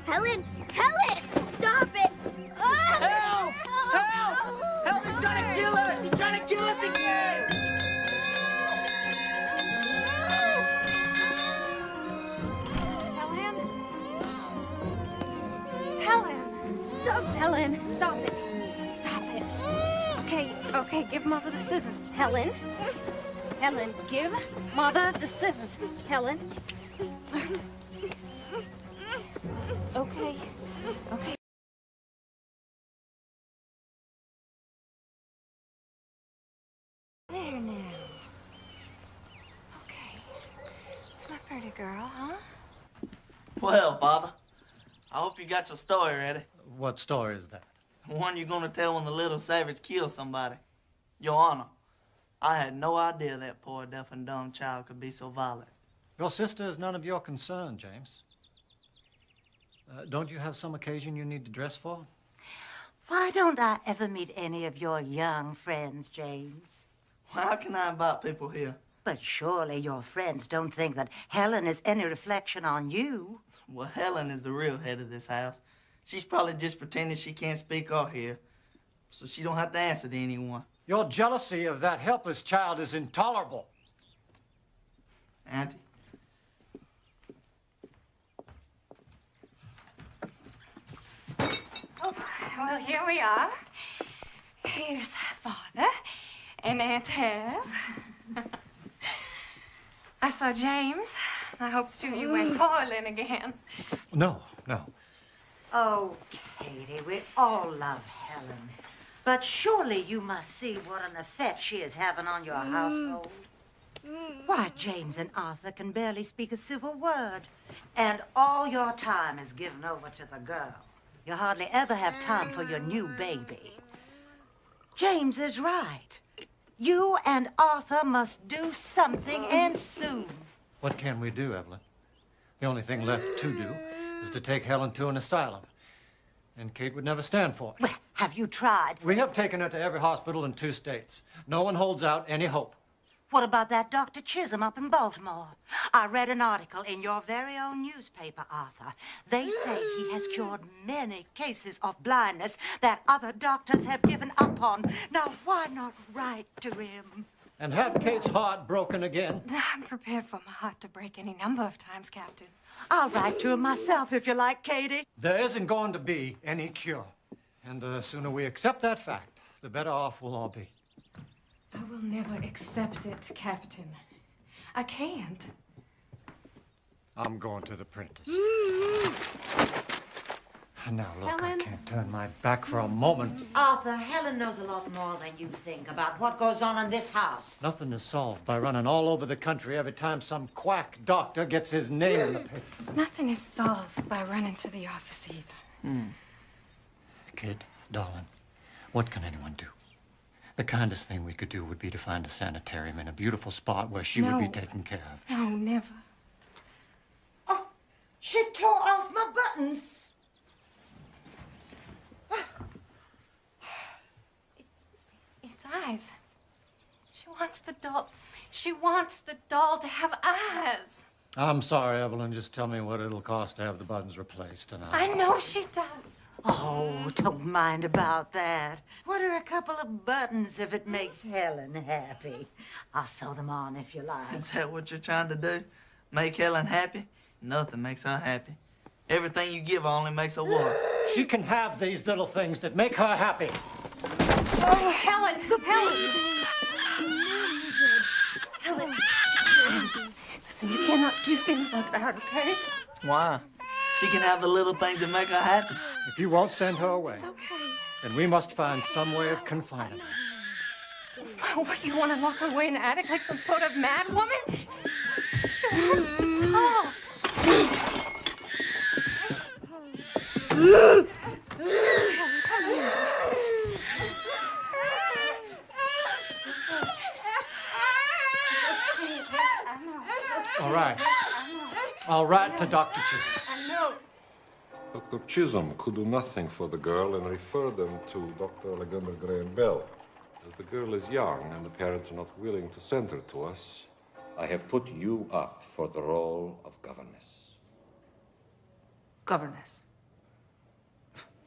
Helen! Helen! Stop it! Help! Help! Help! He's trying to kill us! He's trying to kill us again! Helen, stop it. Stop it. Okay, give Mother the scissors. Helen, give Mother the scissors. Helen. Okay. There now. Okay. It's my pretty girl, huh? Well, Father, I hope you got your story ready. What story is that? The one you're gonna tell when the little savage kills somebody. Your Honor, I had no idea that poor deaf and dumb child could be so violent. Your sister is none of your concern, James. Don't you have some occasion you need to dress for? Why don't I ever meet any of your young friends, James? Well, how can I invite people here? But surely your friends don't think that Helen is any reflection on you. Well, Helen is the real head of this house. She's probably just pretending she can't speak or hear, so she don't have to answer to anyone. Your jealousy of that helpless child is intolerable. Auntie? Oh, well, here we are. Here's Father and Aunt Hev. I saw James. I hope the two of you went quarreling again. No. Oh, Katie, we all love Helen. But surely you must see what an effect she is having on your household. Why, James and Arthur can barely speak a civil word. And all your time is given over to the girl. You hardly ever have time for your new baby. James is right. You and Arthur must do something, and soon. What can we do, Evelyn? The only thing left to do is to take Helen to an asylum. And Kate would never stand for it. Well, have you tried? We have taken her to every hospital in 2 states. No one holds out any hope. What about that Dr. Chisholm up in Baltimore? I read an article in your very own newspaper, Arthur. They say he has cured many cases of blindness that other doctors have given up on. Now, why not write to him? And have Kate's heart broken again. I'm prepared for my heart to break any number of times, Captain. I'll write to him myself if you like, Katie. There isn't going to be any cure. And the sooner we accept that fact, the better off we'll all be. I will never accept it, Captain. I can't. I'm going to the Prentice. Now, look, Helen. I can't turn my back for a moment. Arthur, Helen knows a lot more than you think about what goes on in this house. Nothing is solved by running all over the country every time some quack doctor gets his name in the papers. Nothing is solved by running to the office either. Kid, darling, what can anyone do? The kindest thing we could do would be to find a sanitarium in a beautiful spot where she would be taken care of. No, never. Oh, she tore off my buttons. It's eyes. She wants the doll. She wants the doll to have eyes. I'm sorry, Evelyn. Just tell me what it'll cost to have the buttons replaced, and I know she does. Oh, don't mind about that. What are a couple of buttons if it makes Helen happy? I'll sew them on if you like. Is that what you're trying to do? Make Helen happy? Nothing makes her happy. Everything you give her only makes her worse. she can have these little things that make her happy. Oh, Helen! Helen! Listen, you cannot do things like that, okay? Why? She can have the little things that make her happy. If you won't send her away, It's okay. then we must find some way of confining her. What, you want to lock her away in the attic like some sort of mad woman? She wants to talk. All right. I'll write to Dr. Chisholm. Dr. Chisholm could do nothing for the girl and refer them to Dr. Alexander Graham Bell. As the girl is young and the parents are not willing to send her to us, I have put you up for the role of governess. Governess.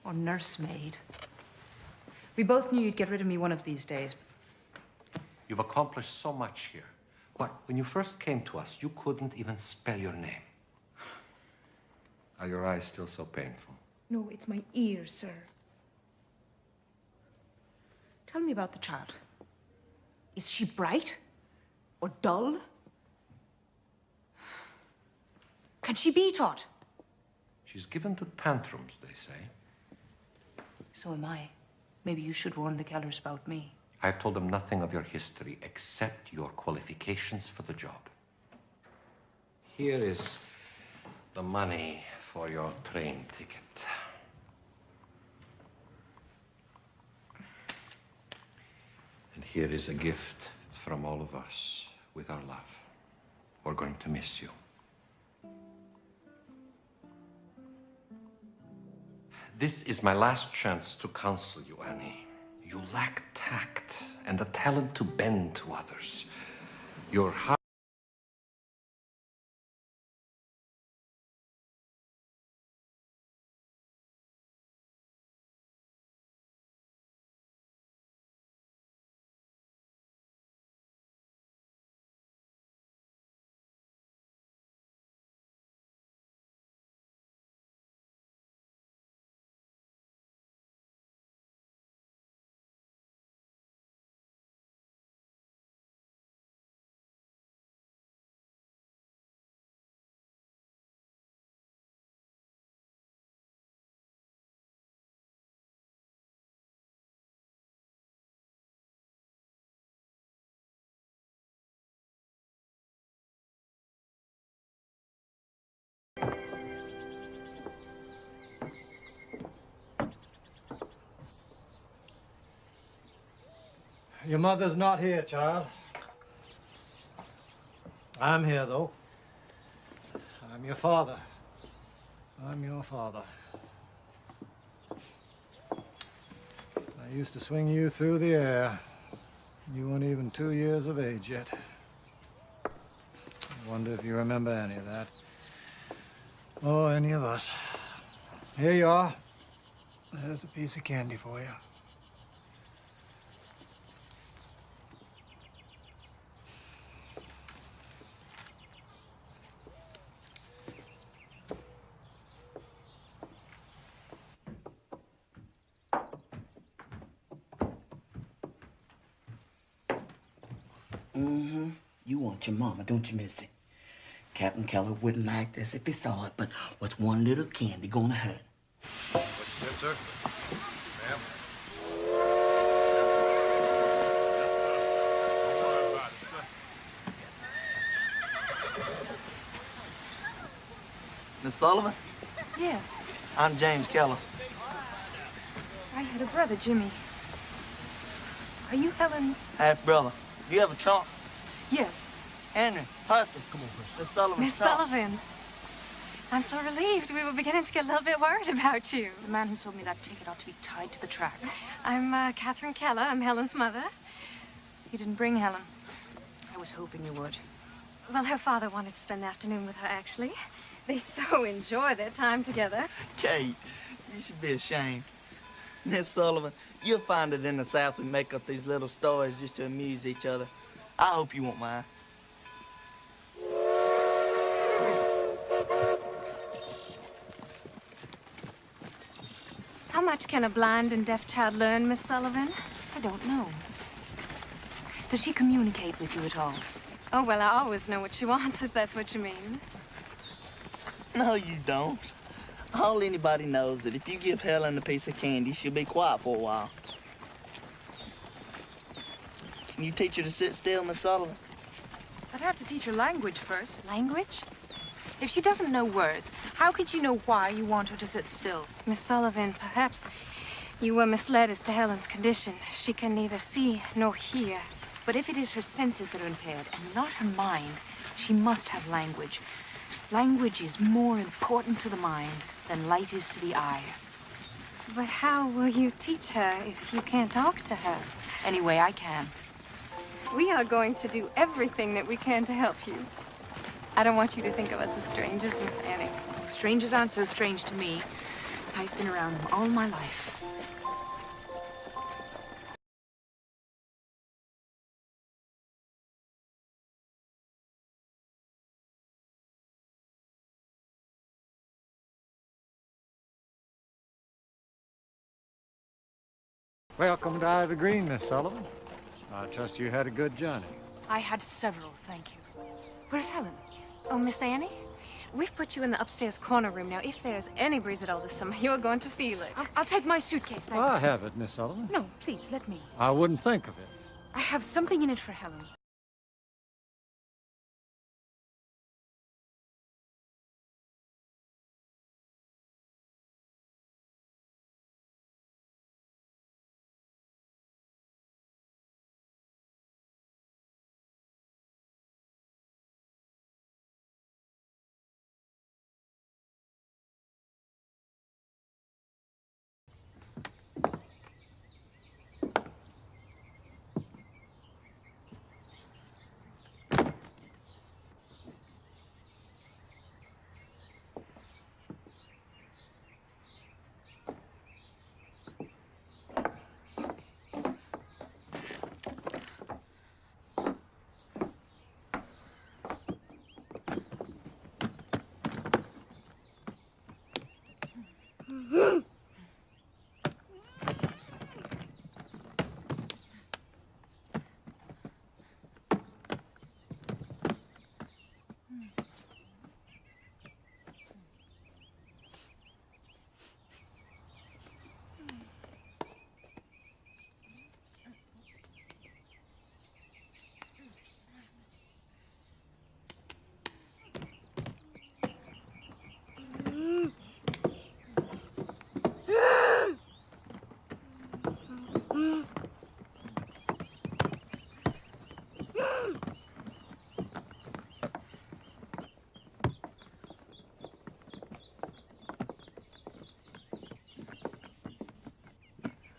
Or nursemaid. We both knew you'd get rid of me one of these days. You've accomplished so much here. What, when you first came to us, you couldn't even spell your name. Are your eyes still so painful? No, it's my ears, sir. Tell me about the child. Is she bright? Or dull? Can she be taught? She's given to tantrums, they say. So am I. Maybe you should warn the Kellers about me. I've told them nothing of your history except your qualifications for the job. Here is the money for your train ticket. And here is a gift from all of us with our love. We're going to miss you. This is my last chance to counsel you, Annie. You lack tact and the talent to bend to others. Your heart. Your mother's not here, child. I'm here, though. I'm your father. I'm your father. I used to swing you through the air. You weren't even 2 years of age yet. I wonder if you remember any of that. Or any of us. Here you are. There's a piece of candy for you. You want your mama, don't you, Missy? Captain Keller wouldn't like this if he saw it, but what's one little candy gonna hurt? What you said, sir? Ma'am? Miss Sullivan, Yes. I'm James Keller. I had a brother, Jimmy. Are you Helen's? Half-brother. Do you have a trunk? Yes. Henry, Hussey. Come on, Miss Sullivan. Miss Sullivan. I'm so relieved. We were beginning to get a little bit worried about you. The man who sold me that ticket ought to be tied to the tracks. I'm Catherine Keller. I'm Helen's mother. You didn't bring Helen. I was hoping you would. Well, her father wanted to spend the afternoon with her, actually. They so enjoy their time together. Kate, you should be ashamed. Miss Sullivan, you'll find it in the South we make up these little stories just to amuse each other. I hope you won't mind. How much can a blind and deaf child learn, Miss Sullivan? I don't know. Does she communicate with you at all? Oh, well, I always know what she wants, if that's what you mean. No, you don't. All anybody knows that if you give Helen a piece of candy, she'll be quiet for a while. Can you teach her to sit still, Miss Sullivan? I'd have to teach her language first. Language? If she doesn't know words, how could you know why you want her to sit still? Miss Sullivan, perhaps you were misled as to Helen's condition. She can neither see nor hear. But if it is her senses that are impaired and not her mind, she must have language. Language is more important to the mind than light is to the eye. But how will you teach her if you can't talk to her? Anyway, I can. We are going to do everything that we can to help you. I don't want you to think of us as strangers, Miss Annie. Strangers aren't so strange to me. I've been around them all my life. Welcome to Ivy Green, Miss Sullivan. I trust you had a good journey. I had several, thank you. Where's Helen? Oh, Miss Annie? We've put you in the upstairs corner room. Now, if there's any breeze at all this summer, you're going to feel it. I'll take my suitcase, thanks. I have it, Miss Sullivan. No, please, let me. I wouldn't think of it. I have something in it for Helen.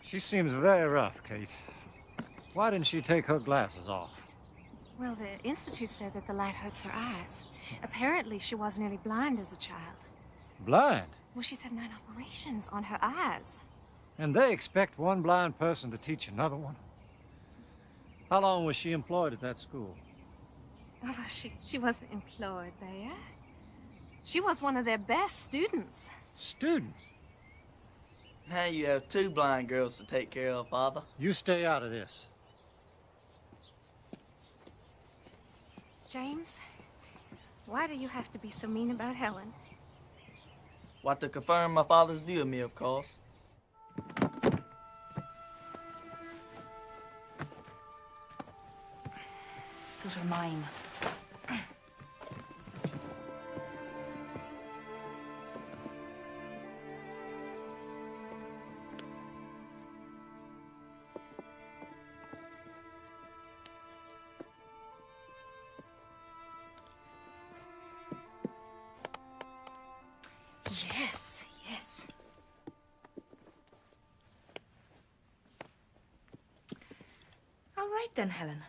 She seems very rough, Kate. Why didn't she take her glasses off? Well, the Institute said that the light hurts her eyes. Apparently, she was nearly blind as a child. Blind? Well, she's had 9 operations on her eyes. And they expect one blind person to teach another one? How long was she employed at that school? Oh, she wasn't employed there. She was one of their best students. Students? Now you have 2 blind girls to take care of, Father. You stay out of this. James, why do you have to be so mean about Helen? What, to confirm my father's view of me, of course. Those are mine. Yes, yes. All right then, Helen.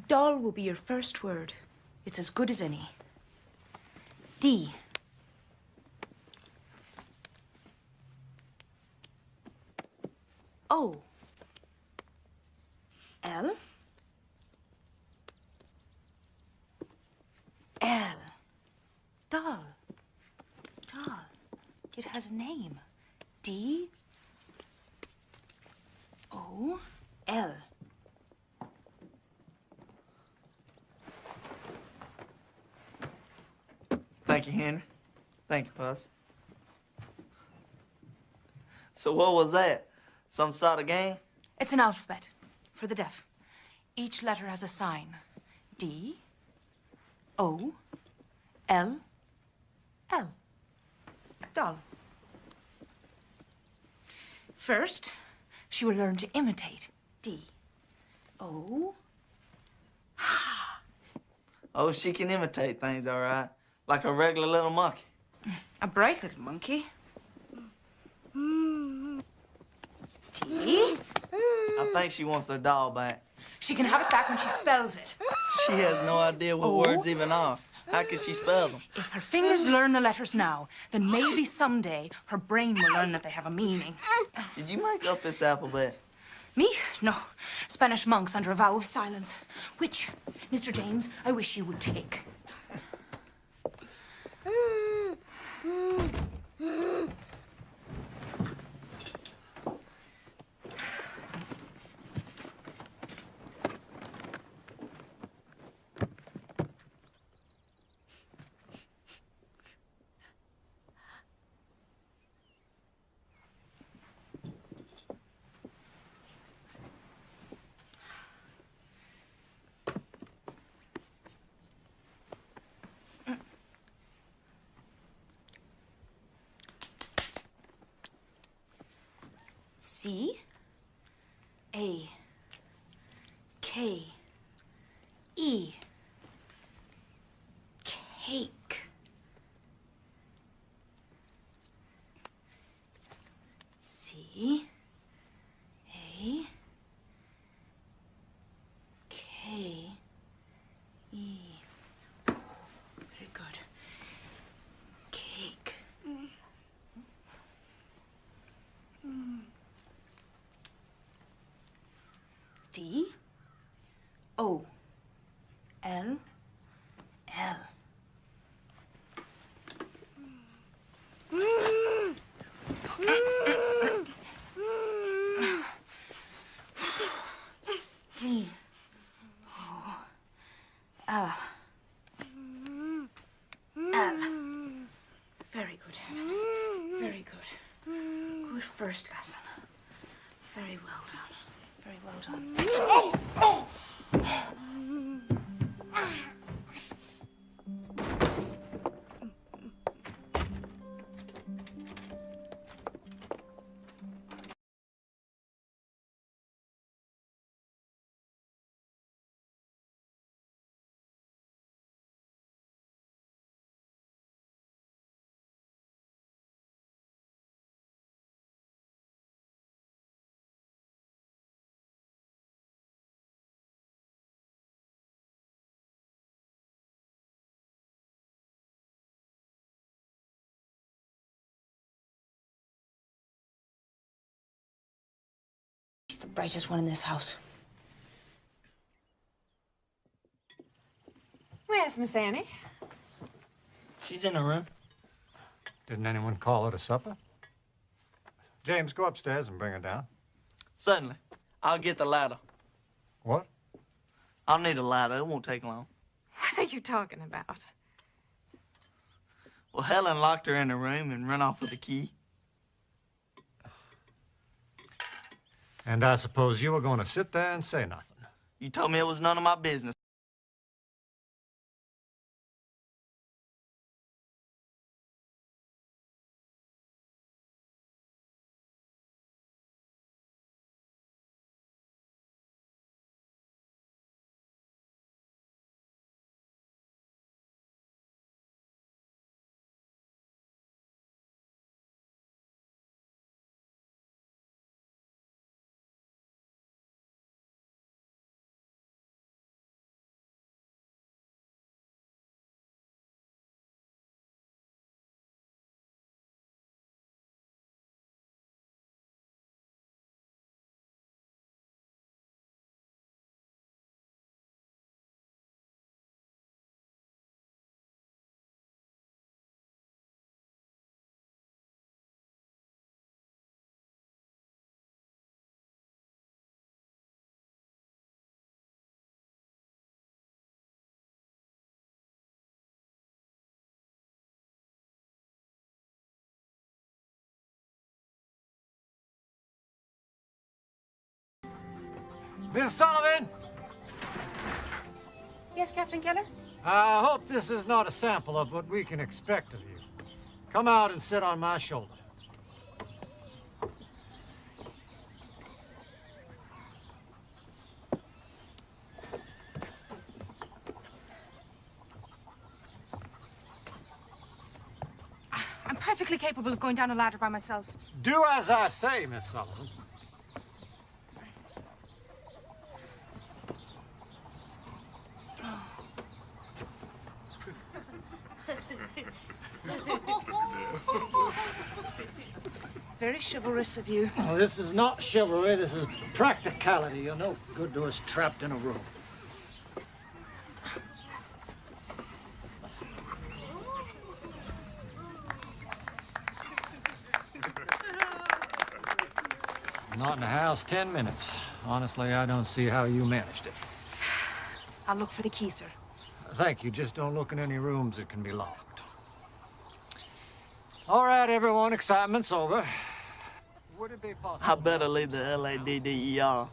Doll will be your first word. It's as good as any. D. O. L. L. Doll. Doll. It has a name. D. O. L. Thank you, Henry. Thank you, Puss. So what was that? Some sort of game? It's an alphabet for the deaf. Each letter has a sign. D. O. L. L. Doll. First, she will learn to imitate. D. O. Oh, she can imitate things, all right. Like a regular little monkey. A bright little monkey. D. I think she wants her doll back. She can have it back when she spells it. She has no idea what O. words even are. How can she spell them? If her fingers learn the letters now, then maybe someday her brain will learn that they have a meaning. Did you make up this alphabet? Me? No. Spanish monks under a vow of silence. Which, Mr. James, I wish you would take. C A K E cake. C A K E. Very good. Cake. D O L L. D O L L. Very good, Helen. Very good. Good first lesson. Very well done. Very well done. Oh! Oh! She's the brightest one in this house. Where's Miss Annie? She's in her room. Didn't anyone call her to supper? James, go upstairs and bring her down. Certainly. I'll get the ladder. What? I'll need a ladder. It won't take long. What are you talking about? Well, Helen locked her in her room and run off with the key. And I suppose you were going to sit there and say nothing. You told me it was none of my business. Miss Sullivan! Yes, Captain Keller? I hope this is not a sample of what we can expect of you. Come out and sit on my shoulder. I'm perfectly capable of going down a ladder by myself. Do as I say, Miss Sullivan. Very chivalrous of you. Oh, this is not chivalry, this is practicality. You're no good to us trapped in a room. Not in the house 10 minutes. Honestly, I don't see how you managed it. I'll look for the key, sir. Thank you. Just don't look in any rooms that can be locked. All right, everyone, excitement's over. Would it be possible? I better leave the LADDER.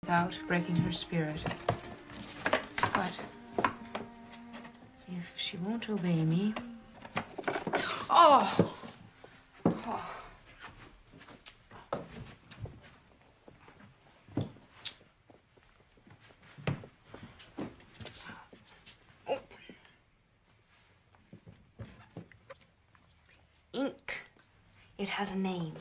Without breaking her spirit. But if she won't obey me... Oh! Oh. Ink. It has a name.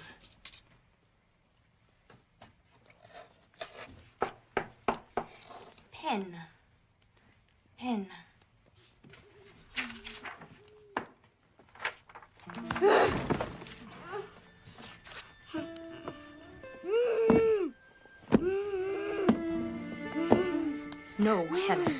Pen. Pen. No, Helen.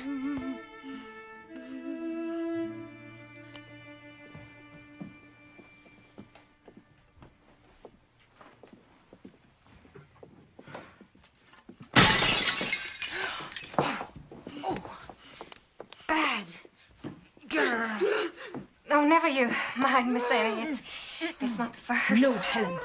Bad girl. No, never you mind, Miss Annie. It's not the first. No, Helen.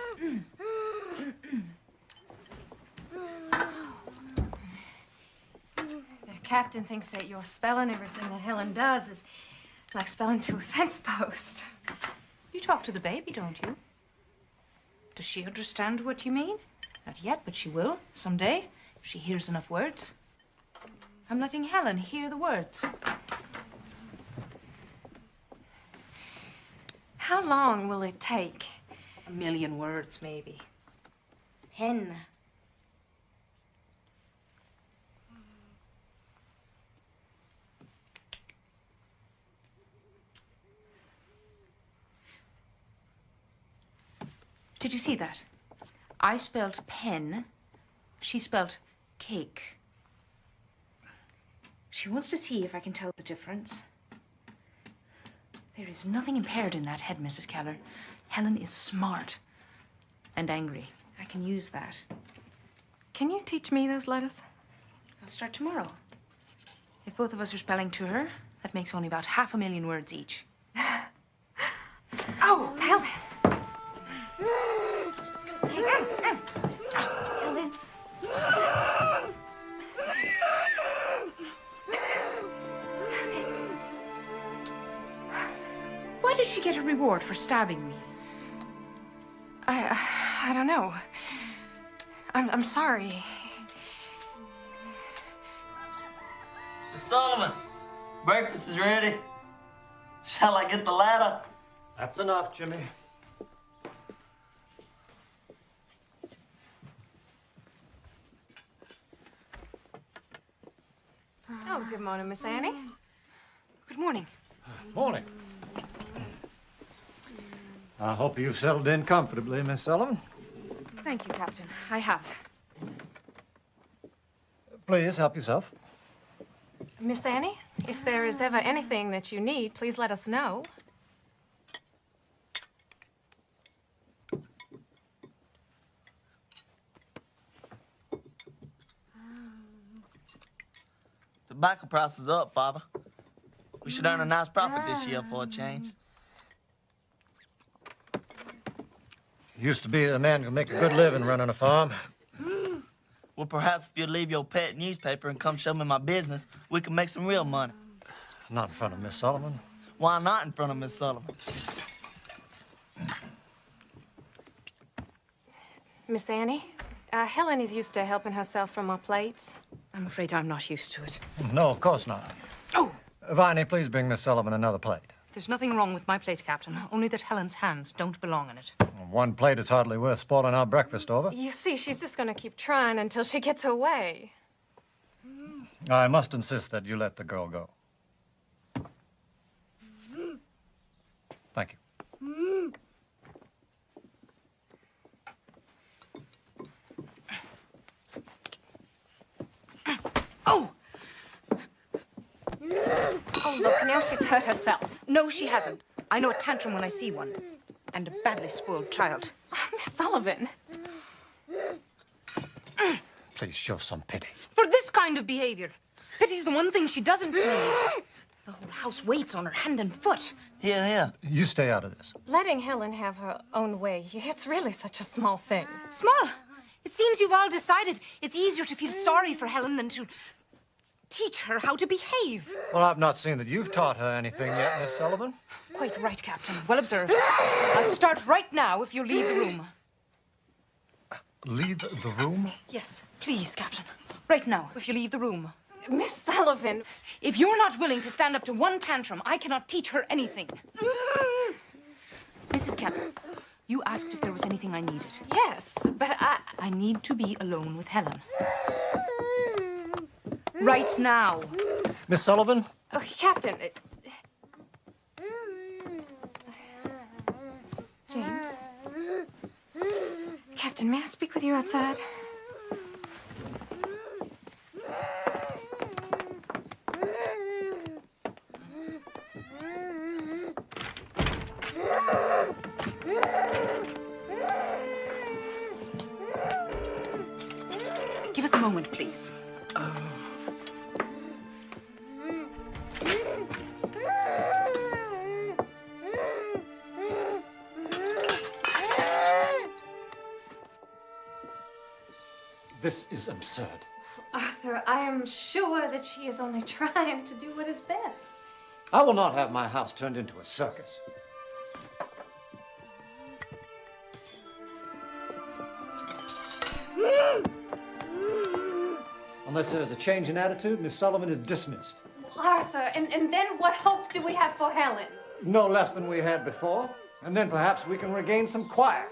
The captain thinks that your spelling everything that Helen does is like spelling to a fence post. You talk to the baby, don't you? Does she understand what you mean? Not yet, but she will someday if she hears enough words. I'm letting Helen hear the words. How long will it take? 1,000,000 words, maybe. Hen. Did you see that? I spelled pen. She spelled cake. She wants to see if I can tell the difference. There is nothing impaired in that head, Mrs. Keller. Helen is smart and angry. I can use that. Can you teach me those letters? I'll start tomorrow. If both of us are spelling to her, that makes only about 500,000 words each. Oh, Helen! Helen. Why did she get a reward for stabbing me? I don't know. I'm sorry. Miss Sullivan, breakfast is ready. Shall I get the ladder? That's enough, Jimmy. Oh, good morning, Miss Annie. Good morning. Morning. I hope you've settled in comfortably, Miss Sullivan. Thank you, Captain. I have. Please, help yourself. Miss Annie, if there is ever anything that you need, please let us know. Tobacco prices up, Father. We should earn a nice profit this year for a change. Used to be a man could make a good living running a farm. Well, perhaps if you leave your pet newspaper and come show me my business, we can make some real money. Not in front of Miss Sullivan. Why not in front of Miss Sullivan? Miss Annie, Helen is used to helping herself from our plates. I'm afraid I'm not used to it. No, of course not. Oh! Viney, please bring Miss Sullivan another plate. There's nothing wrong with my plate, Captain. Only that Helen's hands don't belong in it. One plate is hardly worth spoiling our breakfast over. You see, she's just going to keep trying until she gets her way. I must insist that you let the girl go. Thank you. Oh! Oh, look, now she's hurt herself. No, she hasn't. I know a tantrum when I see one. And a badly spoiled child. Oh, Miss Sullivan. Please show some pity. For this kind of behavior. Pity's the one thing she doesn't need. The whole house waits on her hand and foot. Here. You stay out of this. Letting Helen have her own way, it's really such a small thing. Small? It seems you've all decided it's easier to feel sorry for Helen than to teach her how to behave. Well, I've not seen that you've taught her anything yet, Miss Sullivan. Quite right, Captain. Well observed. I'll start right now if you leave the room. Leave the room? Yes, please, Captain. Right now, if you leave the room. Miss Sullivan. If you're not willing to stand up to one tantrum, I cannot teach her anything. Mrs. Kemp, you asked if there was anything I needed. Yes, but I need to be alone with Helen. Right now. Miss Sullivan? Oh, Captain. James. Captain, may I speak with you outside? Give us a moment, please. This is absurd. Arthur, I am sure that she is only trying to do what is best. I will not have my house turned into a circus. Unless there's a change in attitude, Miss Sullivan is dismissed. Arthur, and then what hope do we have for Helen? No less than we had before. And then perhaps we can regain some quiet.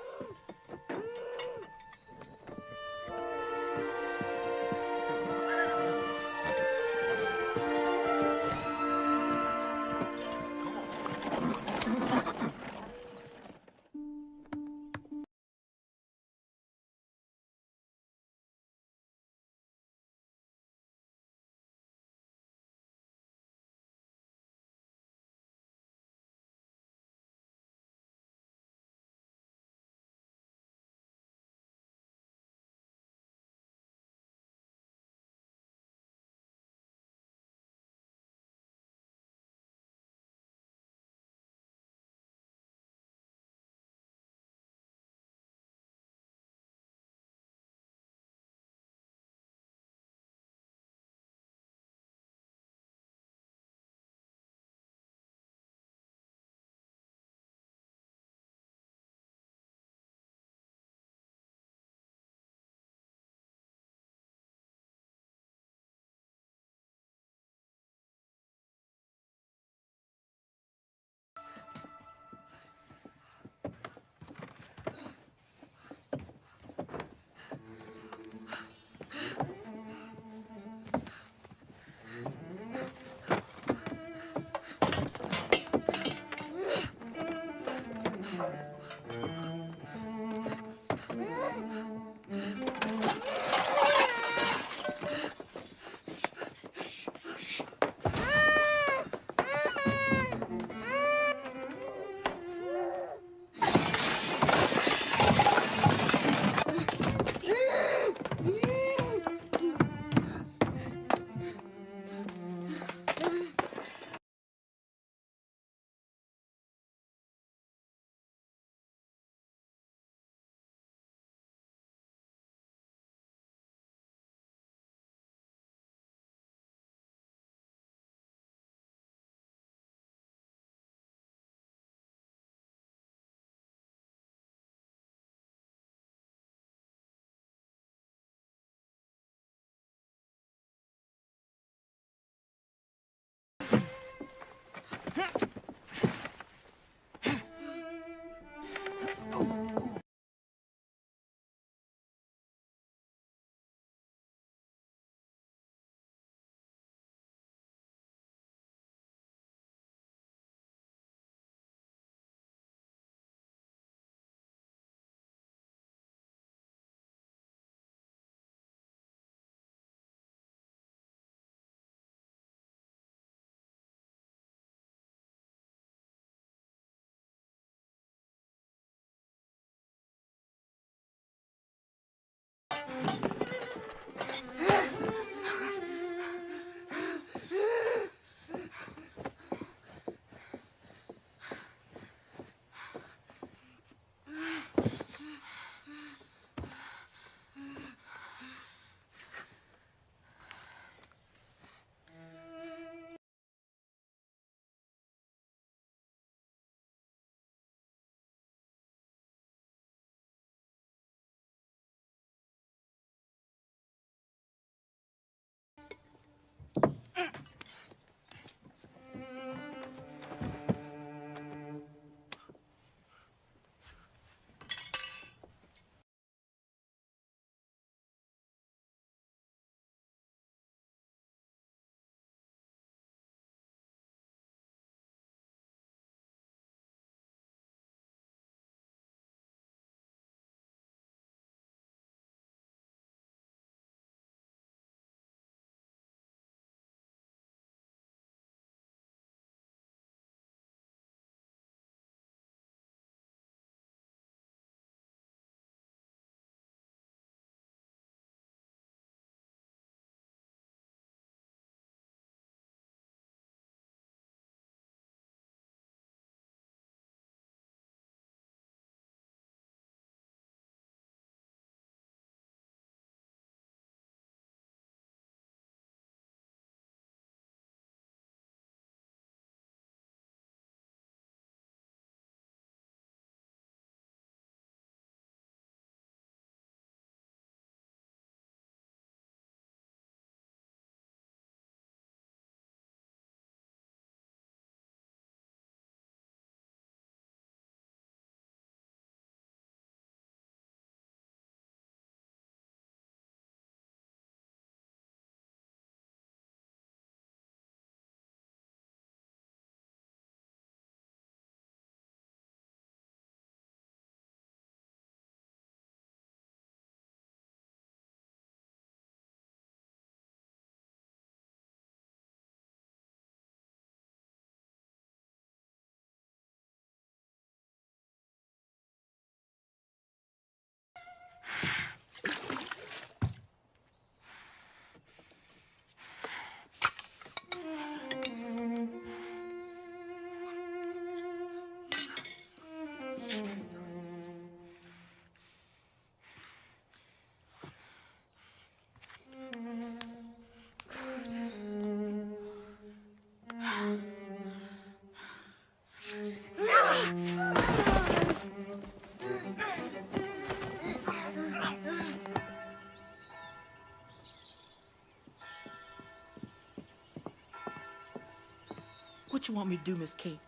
What you want me to do, Miss Kate?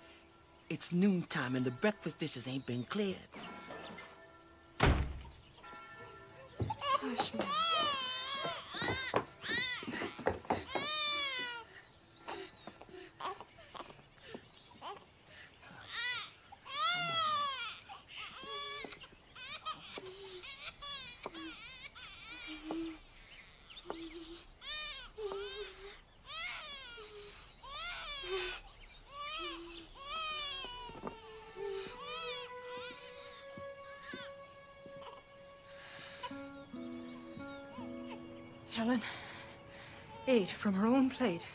It's noontime and the breakfast dishes ain't been cleared. Hush, man. Helen ate from her own plate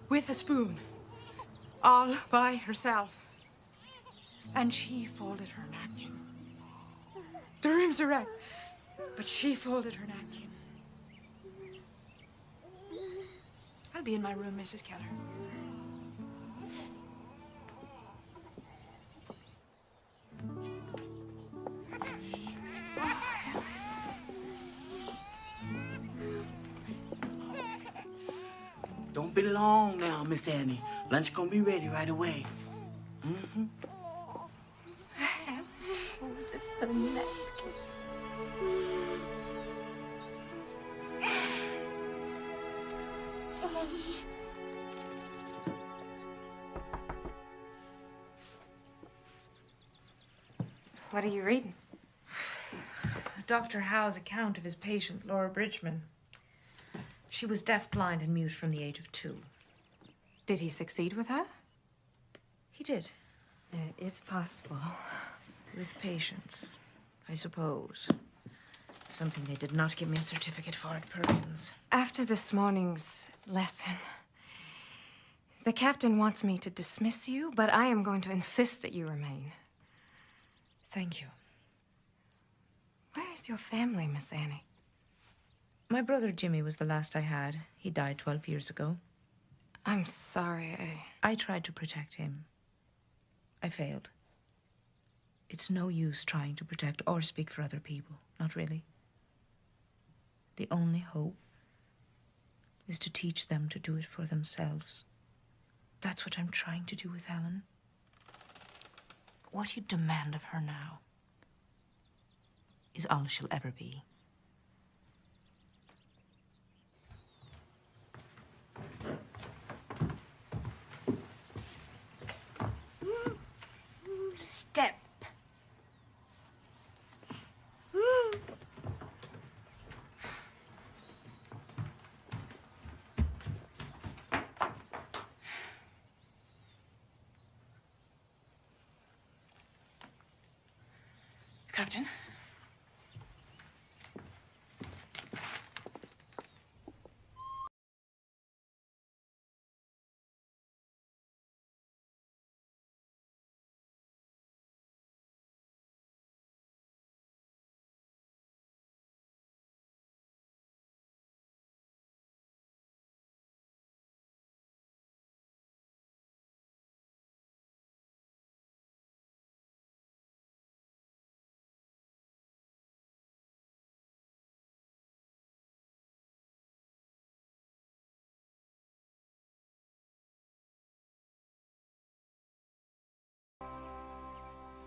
with a spoon, all by herself. And she folded her napkin. The room's a wreck, but she folded her napkin. I'll be in my room, Mrs. Keller. Don't be long now, Miss Annie. Lunch gonna be ready right away. Mm-hmm. I have folded her napkin. What are you reading? Dr. Howe's account of his patient, Laura Bridgman. She was deaf, blind, and mute from the age of 2. Did he succeed with her? He did. It is possible. With patience, I suppose. Something they did not give me a certificate for at Perkins. After this morning's lesson, the captain wants me to dismiss you, but I am going to insist that you remain. Thank you. Where is your family, Miss Annie? My brother Jimmy was the last I had. He died 12 years ago. I'm sorry. I tried to protect him. I failed. It's no use trying to protect or speak for other people. Not really. The only hope is to teach them to do it for themselves. That's what I'm trying to do with Helen. What you demand of her now is all she'll ever be. Step. Captain?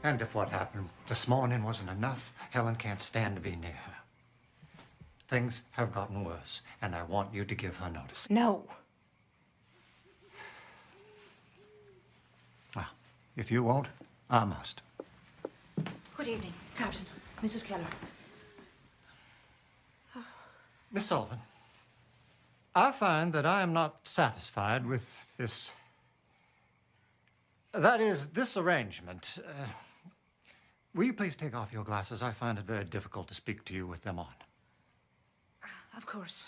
And if what happened this morning wasn't enough, Helen can't stand to be near her. Things have gotten worse, and I want you to give her notice. No. Well, if you won't, I must. Good evening, Captain. Mrs. Keller. Miss Sullivan, I find that I am not satisfied with this. That is, this arrangement. Will you please take off your glasses? I find it very difficult to speak to you with them on. Of course.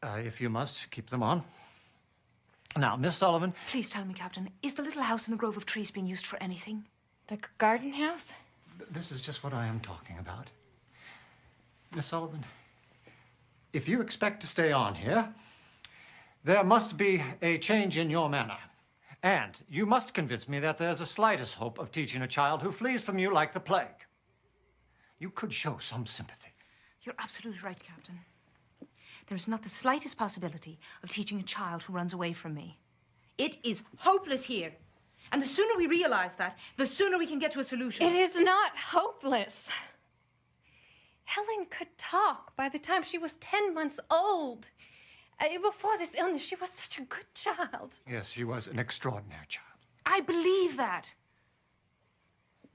If you must, keep them on. Now, Miss Sullivan. Please tell me, Captain, is the little house in the grove of trees being used for anything? The garden house? This is just what I am talking about. Miss Sullivan, if you expect to stay on here, there must be a change in your manner. And you must convince me that there's the slightest hope of teaching a child who flees from you like the plague. You could show some sympathy. You're absolutely right, Captain. There's not the slightest possibility of teaching a child who runs away from me. It is hopeless here. And the sooner we realize that, the sooner we can get to a solution. It is not hopeless. Helen could talk by the time she was 10 months old. Before this illness, she was such a good child. Yes, she was an extraordinary child. I believe that.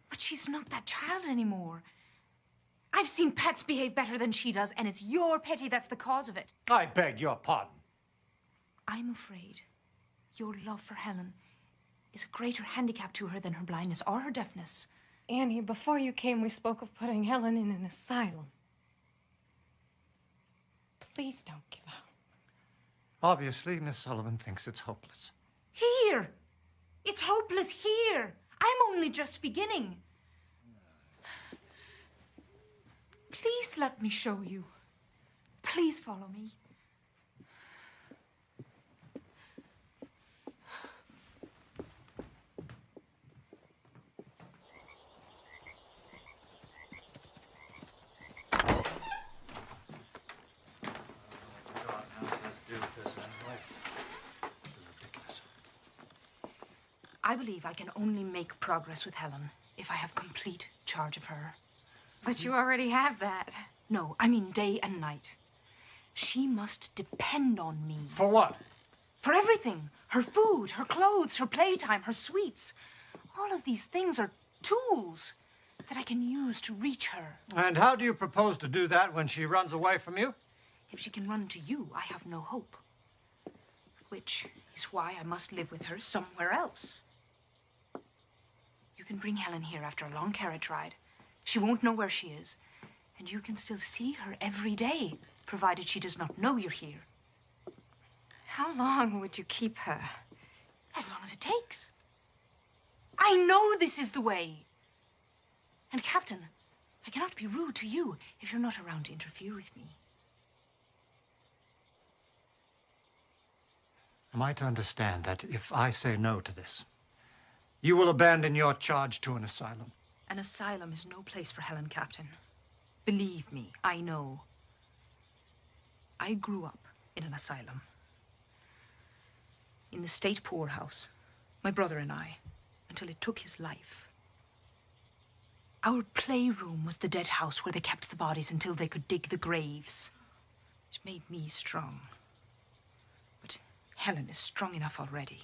But she's not that child anymore. I've seen pets behave better than she does, and it's your pity that's the cause of it. I beg your pardon. I'm afraid your love for Helen is a greater handicap to her than her blindness or her deafness. Annie, before you came, we spoke of putting Helen in an asylum. Please don't give up. Obviously, Miss Sullivan thinks it's hopeless. Here! It's hopeless here. I'm only just beginning. Please let me show you. Please follow me. I believe I can only make progress with Helen if I have complete charge of her. But you already have that. No, I mean day and night. She must depend on me. For what? For everything. Her food, her clothes, her playtime, her sweets. All of these things are tools that I can use to reach her. And how do you propose to do that when she runs away from you? If she can run to you, I have no hope. Which is why I must live with her somewhere else. You can bring Helen here after a long carriage ride. She won't know where she is. And you can still see her every day, provided she does not know you're here. How long would you keep her? As long as it takes. I know this is the way. And, Captain, I cannot be rude to you if you're not around to interfere with me. Am I to understand that if I say no to this, you will abandon your charge to an asylum? An asylum is no place for Helen, Captain. Believe me, I know. I grew up in an asylum. In the state poorhouse, my brother and I, until it took his life. Our playroom was the dead house where they kept the bodies until they could dig the graves. It made me strong. But Helen is strong enough already.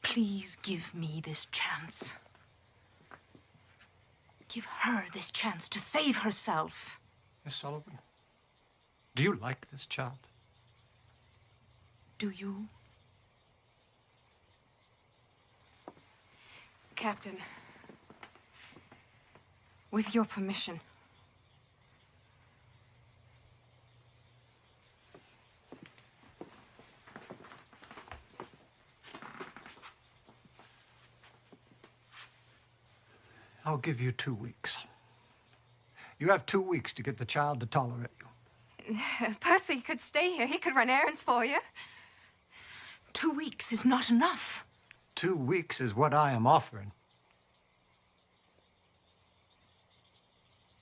Please give me this chance. Give her this chance to save herself. Miss Sullivan, do you like this child? Do you? Captain, with your permission. I'll give you 2 weeks. You have 2 weeks to get the child to tolerate you. Percy could stay here. He could run errands for you. 2 weeks is not enough. 2 weeks is what I am offering.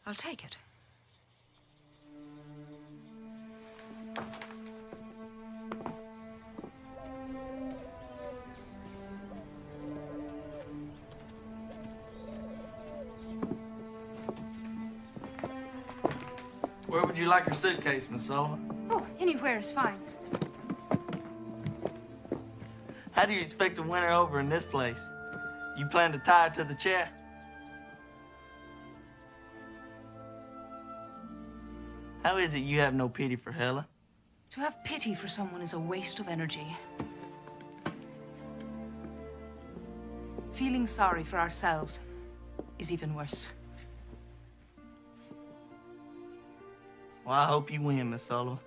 I'll take it. Where would you like your suitcase, Miss Sullivan? Oh, anywhere is fine. How do you expect to win her over in this place? You plan to tie her to the chair? How is it you have no pity for Helen? To have pity for someone is a waste of energy. Feeling sorry for ourselves is even worse. Well, I hope you win, Miss Sullivan.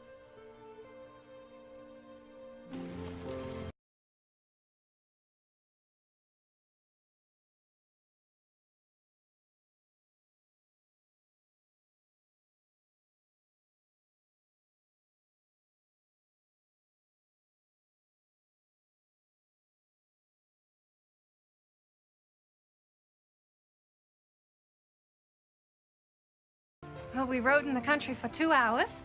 Well, we rode in the country for 2 hours.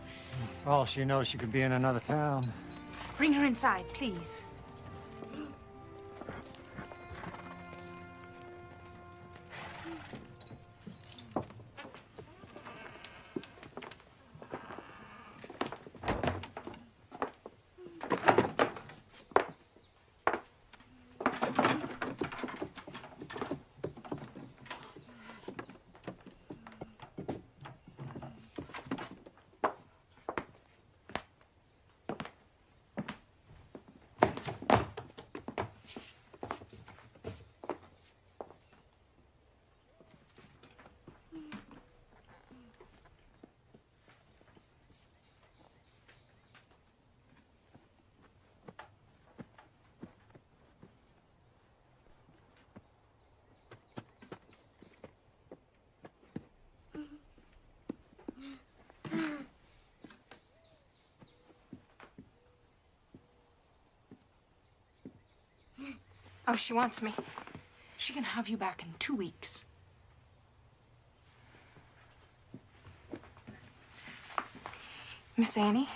For all she knows, she could be in another town. Bring her inside, please. Oh, she wants me. She can have you back in 2 weeks. Miss Annie,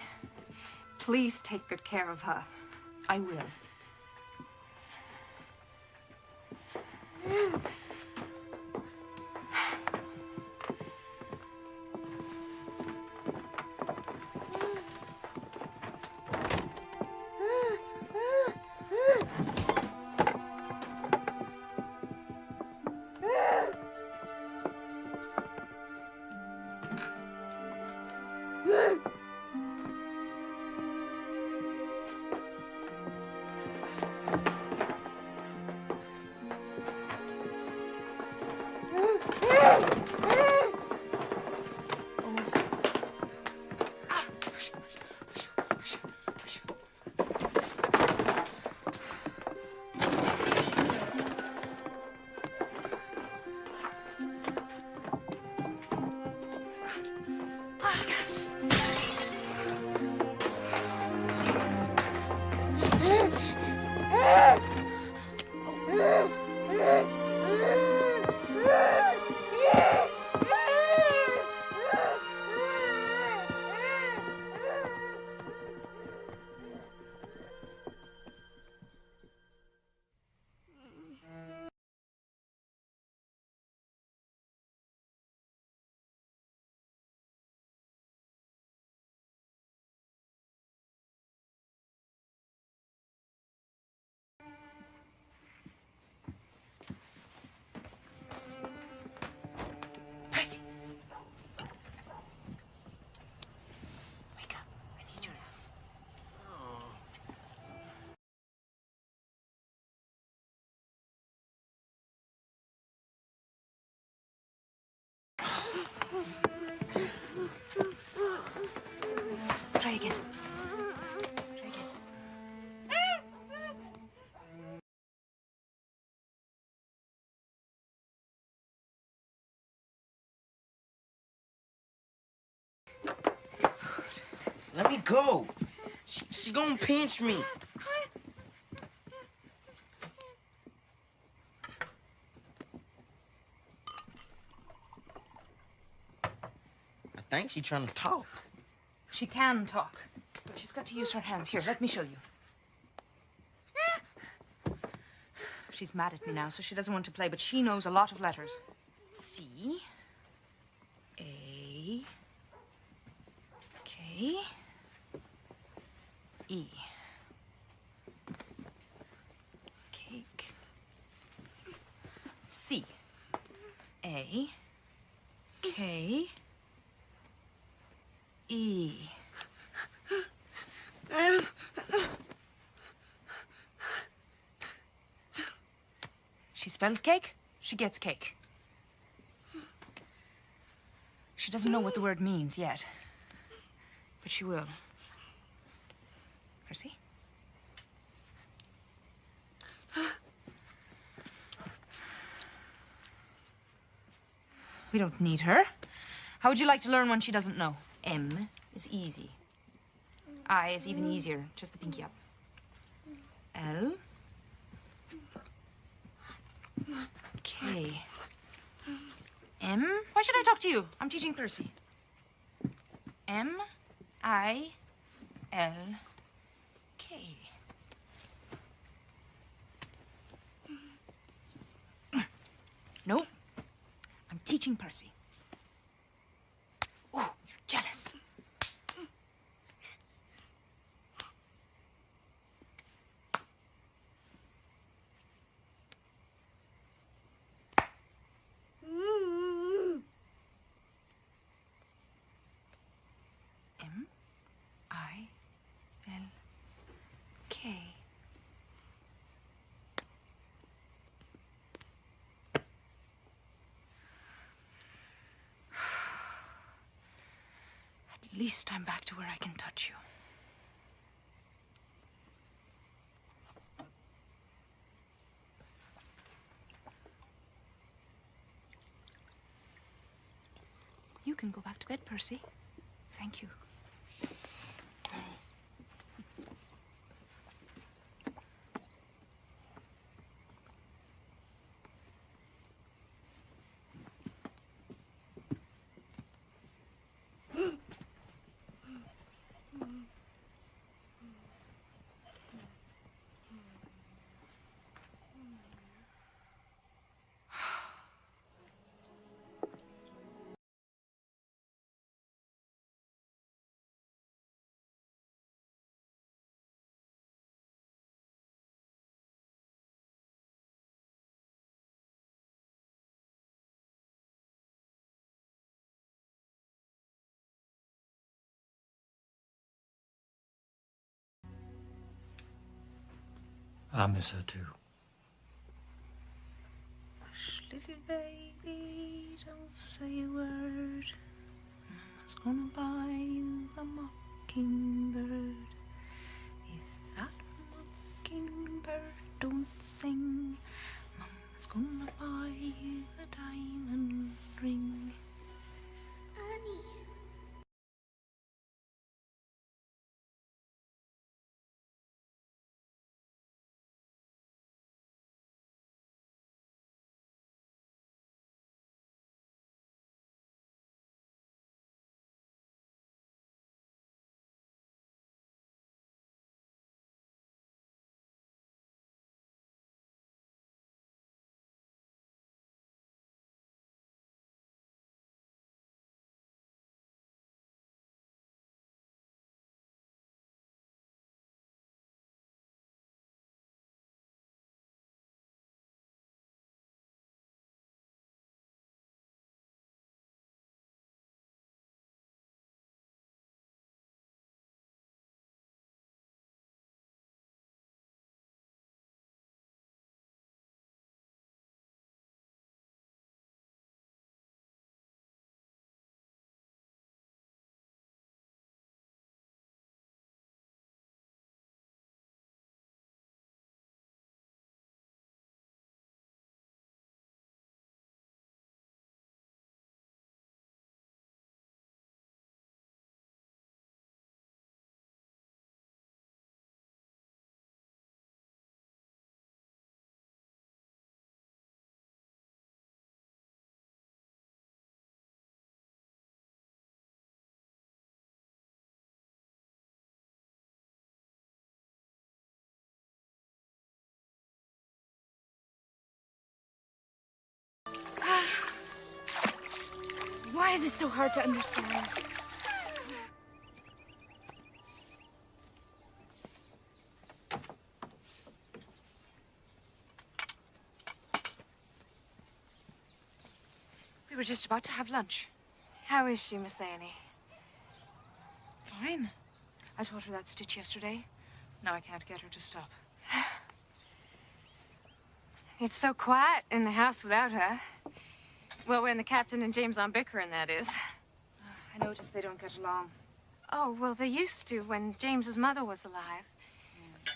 please take good care of her. I will. Percy! Wake up. I need you now. Try again. Try again. Let me go. She gonna pinch me. I think she's trying to talk. She can talk, but she's got to use her hands. Here, let me show you. She's mad at me now, so she doesn't want to play, but she knows a lot of letters. C, A, K, E. Cake. C, A, K, E. She spells cake, she gets cake. She doesn't know what the word means yet, but she will. Percy? We don't need her. How would you like to learn one she doesn't know? M is easy. I is even easier, just the pinky up. L. K. M. Why should I talk to you? I'm teaching Percy. M-I-L-K. No, I'm teaching Percy. Oh, you're jealous. M-I-L-K. At least I'm back to where I can touch you. You can go back to bed, Percy. Thank you. I miss her too. Hush, little baby, don't say a word. Mama's gonna buy you a mockingbird. If that mockingbird don't sing, Mama's gonna buy you a diamond ring. Honey. Why is it so hard to understand? We were just about to have lunch. How is she, Miss Annie? Fine. I taught her that stitch yesterday. Now I can't get her to stop. It's so quiet in the house without her. Well, when the captain and James aren't bickering, that is. I noticed they don't get along. Oh, well, they used to when James's mother was alive.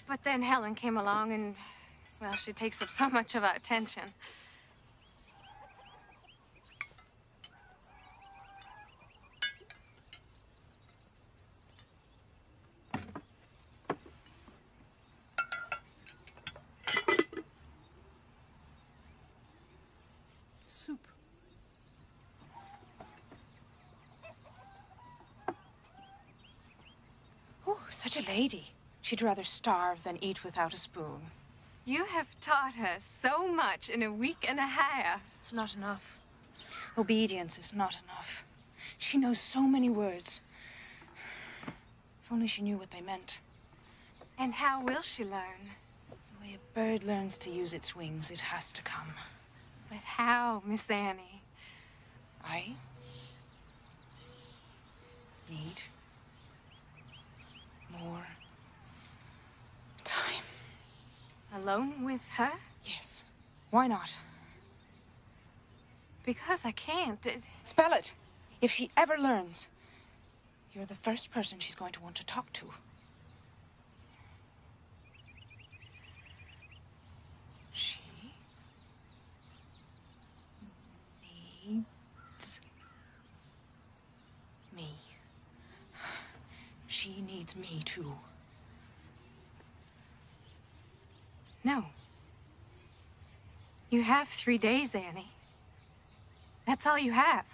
But then Helen came along and, well, she takes up so much of our attention. Soup. such a lady. She'd rather starve than eat without a spoon. You have taught her so much in a week and a half. It's not enough. Obedience is not enough. She knows so many words. If only she knew what they meant. And how will she learn? The way a bird learns to use its wings, it has to come. But how, Miss Annie? I need more time. Alone with her? Yes. Why not? Because I can't. Spell it. If she ever learns, you're the first person she's going to want to talk to. She needs me. She needs me too. No. You have 3 days, Annie. That's all you have.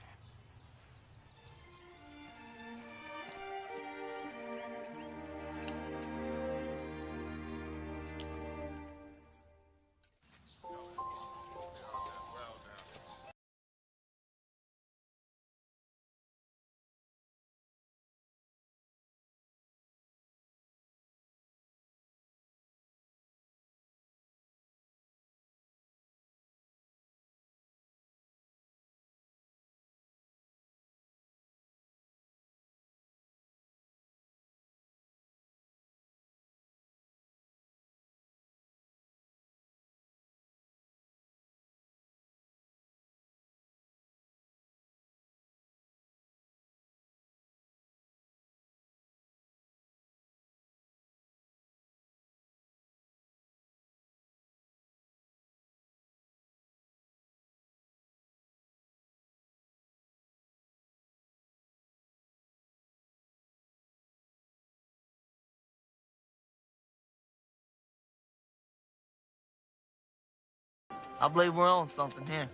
I believe we're on something here.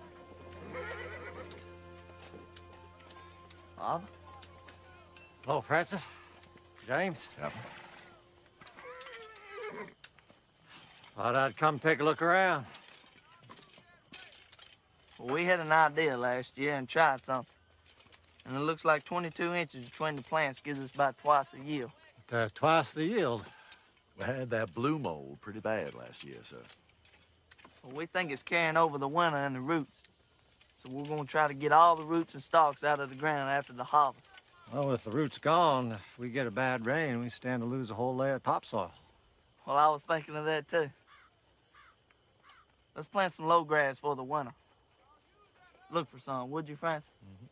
Bob? Hello, Francis. James? Yep. Thought I'd come take a look around. Well, we had an idea last year and tried something. And it looks like 22 inches between the plants gives us about twice the yield. Twice the yield. We had that blue mold pretty bad last year, sir. Well, we think it's carrying over the winter and the roots. So we're going to try to get all the roots and stalks out of the ground after the harvest. Well, with the roots gone, if we get a bad rain, we stand to lose a whole layer of topsoil. Well, I was thinking of that, too. Let's plant some low grass for the winter. Look for some, would you, Francis? Mm-hmm.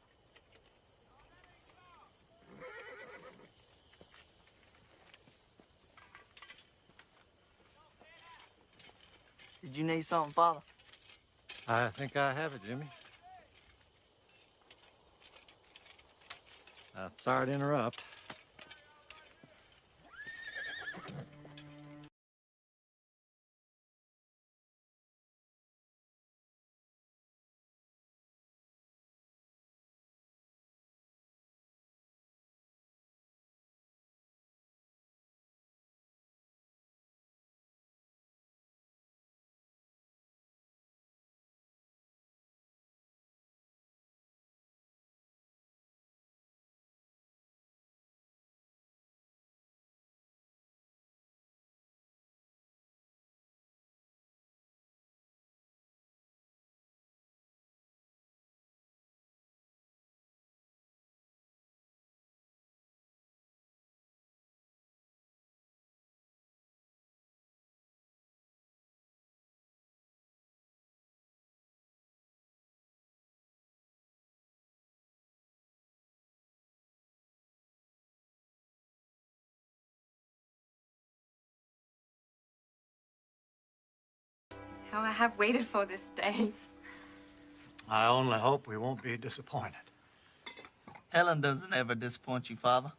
Did you need something, Father? I think I have it, Jimmy. Sorry to interrupt. How I have waited for this day. I only hope we won't be disappointed. Helen doesn't ever disappoint you, Father.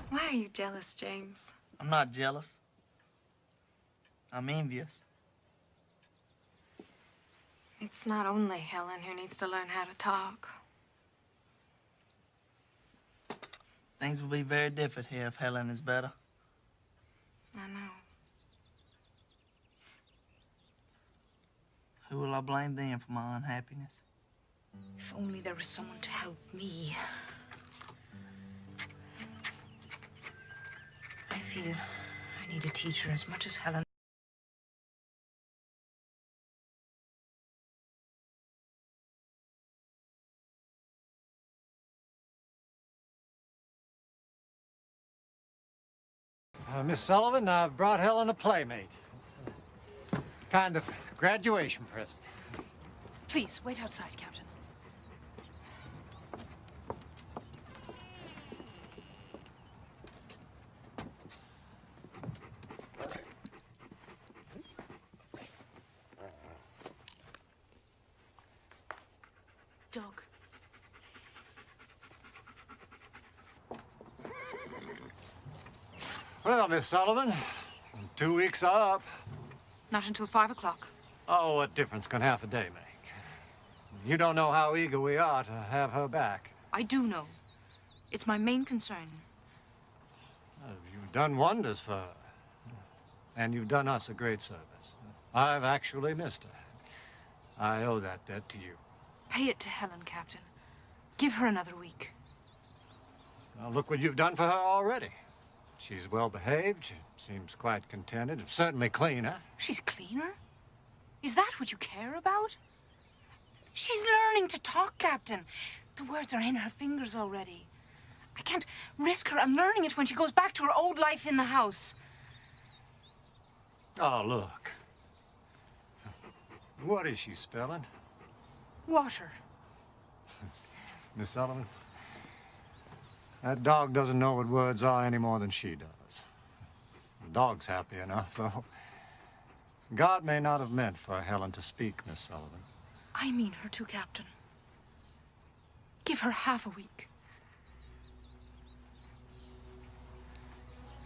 Why are you jealous, James? I'm not jealous. I'm envious. It's not only Helen who needs to learn how to talk. Things will be very different here if Helen is better. I know. Who will I blame then for my unhappiness? If only there was someone to help me. I feel I need a teacher as much as Helen. Miss Sullivan, I've brought Helen a playmate. It's a kind of graduation present. Please, wait outside, Captain. Doug. Well, Miss Sullivan, 2 weeks are up. Not until 5 o'clock. Oh, what difference can half a day make? You don't know how eager we are to have her back. I do know. It's my main concern. You've done wonders for her. And you've done us a great service. I've actually missed her. I owe that debt to you. Pay it to Helen, Captain. Give her another week. Now, look what you've done for her already. She's well behaved. She seems quite contented. Certainly cleaner. She's cleaner? Is that what you care about? She's learning to talk, Captain. The words are in her fingers already. I can't risk her unlearning it when she goes back to her old life in the house. Oh, look. What is she spelling? Water. Miss Sullivan, that dog doesn't know what words are any more than she does. The dog's happy enough, though. God may not have meant for Helen to speak, Miss Sullivan. I mean her too, Captain. Give her half a week.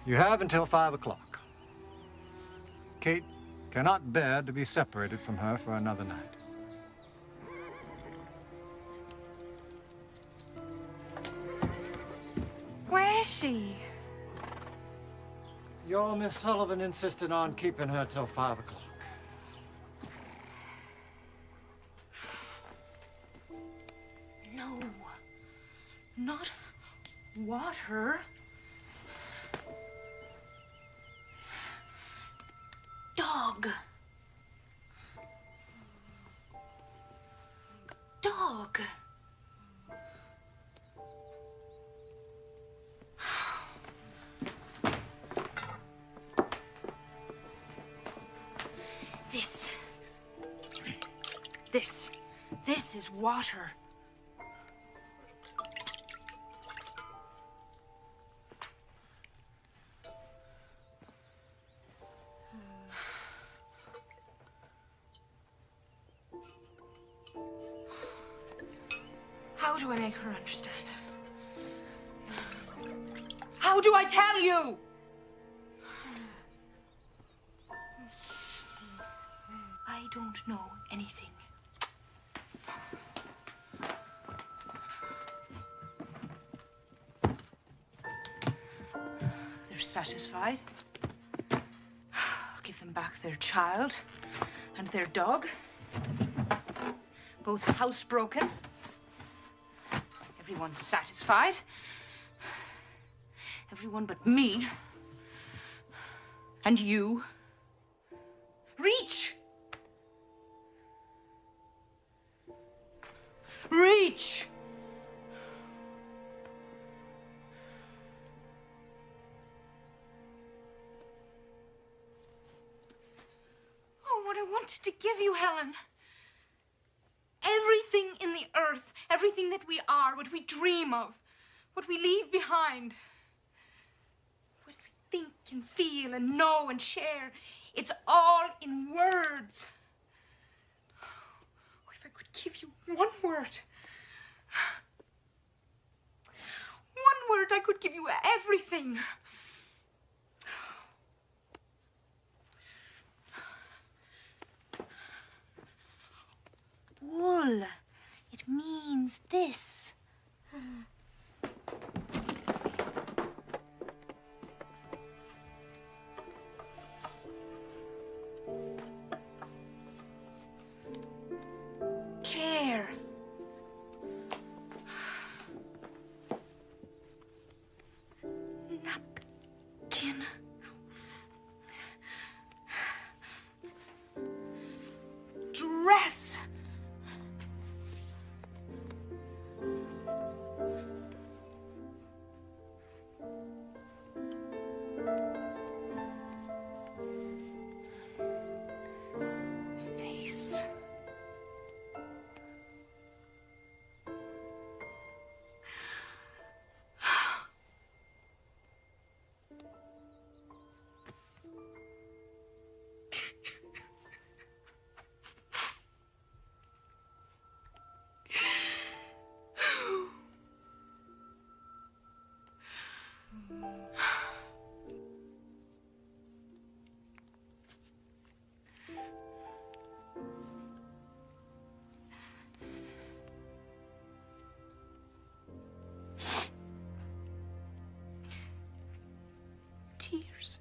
You have until 5 o'clock. Kate cannot bear to be separated from her for another night. Where is she? Your Miss Sullivan insisted on keeping her till 5 o'clock. No. Not water. Dog. Dog. This is water. How do I make her understand? How do I tell you? I don't know anything. They're satisfied. I'll give them back their child and their dog. Both housebroken. Everyone's satisfied. Everyone but me. And you. Reach! Reach! Oh, what I wanted to give you, Helen. Everything in the earth, everything that we are, what we dream of, what we leave behind, what we think and feel and know and share, it's all in words. Oh, if I could give you one word, I could give you everything. wool. It means this. Chair. Napkin. Dress. Face. Tears.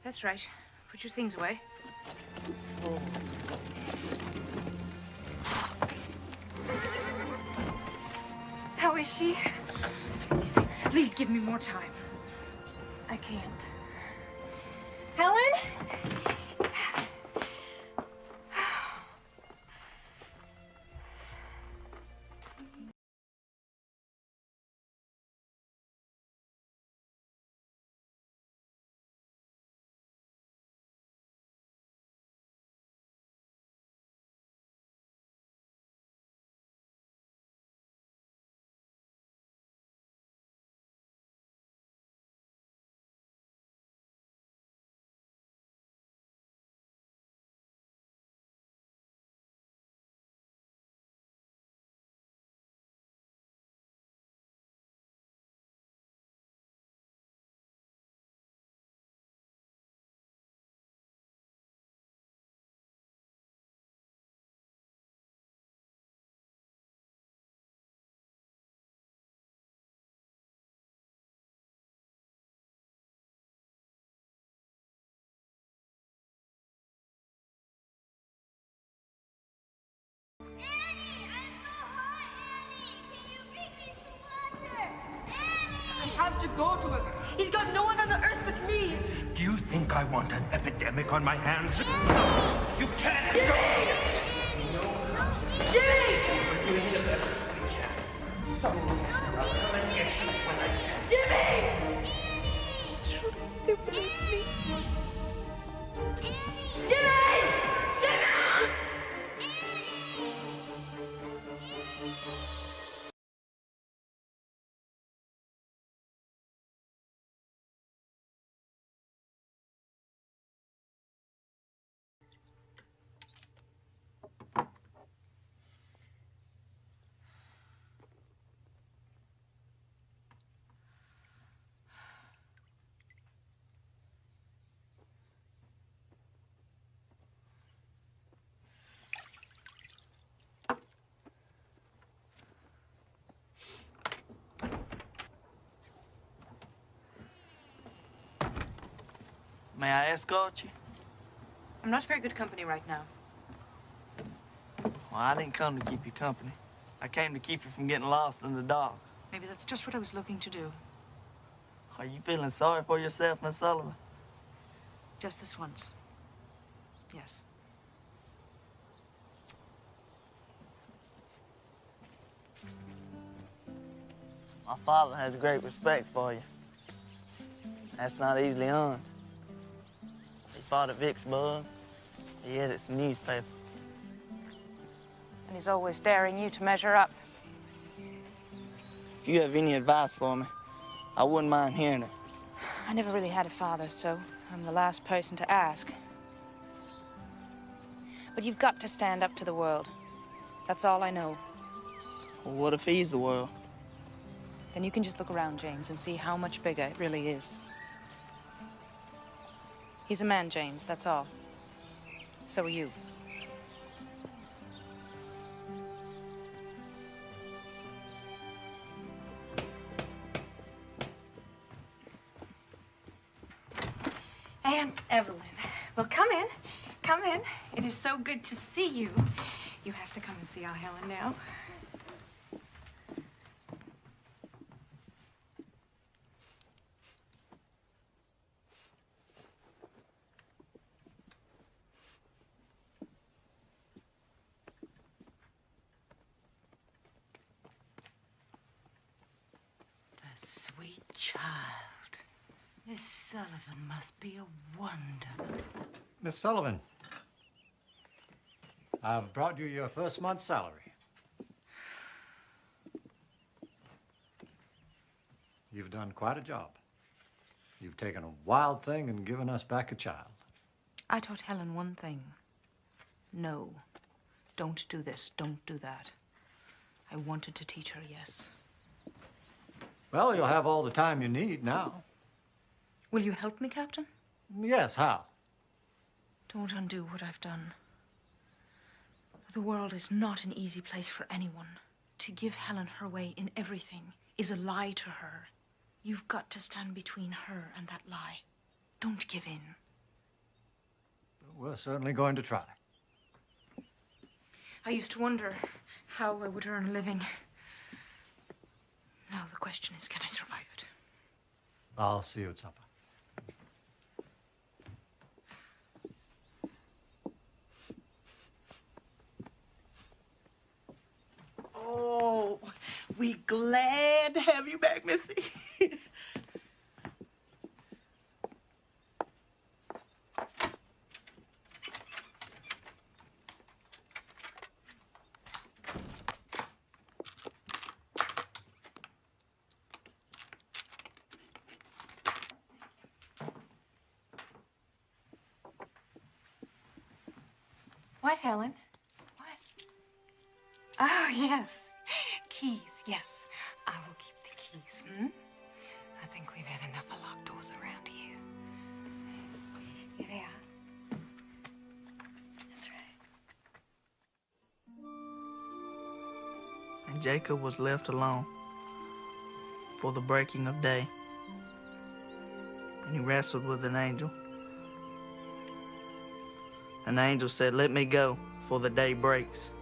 That's right. Put your things away. How is she? Please give me more time. I can't. Helen? I have to go to him. He's got no one on the earth but me. Do you think I want an epidemic on my hands? You can't go! Jimmy! We're doing the best we can. So, I'll come and get you when I can. Jimmy! Jimmy! Jimmy! May I escort you? I'm not very good company right now. Well, I didn't come to keep you company. I came to keep you from getting lost in the dark. Maybe that's just what I was looking to do. Are you feeling sorry for yourself, Miss Sullivan? Just this once. Yes. My father has great respect for you. That's not easily earned. He fought at Vicksburg. He edits the newspaper. And he's always daring you to measure up. If you have any advice for me, I wouldn't mind hearing it. I never really had a father, so I'm the last person to ask. But you've got to stand up to the world. That's all I know. Well, what if he's the world? Then you can just look around, James, and see how much bigger it really is. He's a man, James, that's all. So are you. Aunt Evelyn. Well, come in. Come in. It is so good to see you. You have to come and see our Helen now. The sweet child. Miss Sullivan must be a wonder. Miss Sullivan, I've brought you your first month's salary. You've done quite a job. You've taken a wild thing and given us back a child. I taught Helen one thing. No. Don't do this. Don't do that. I wanted to teach her, yes. Well, you'll have all the time you need now. Will you help me, Captain? Yes, how? Don't undo what I've done. The world is not an easy place for anyone. To give Helen her way in everything is a lie to her. You've got to stand between her and that lie. Don't give in. We're certainly going to try. I used to wonder how I would earn a living. Now the question is, can I survive it? I'll see you at supper. Oh, we glad to have you back, Missy. What, Helen? What? Oh, yes. Keys, yes. I will keep the keys, hmm? I think we've had enough of locked doors around here. Here they are. That's right. And Jacob was left alone for the breaking of day. And he wrestled with an angel. An angel said, "Let me go, for the day breaks."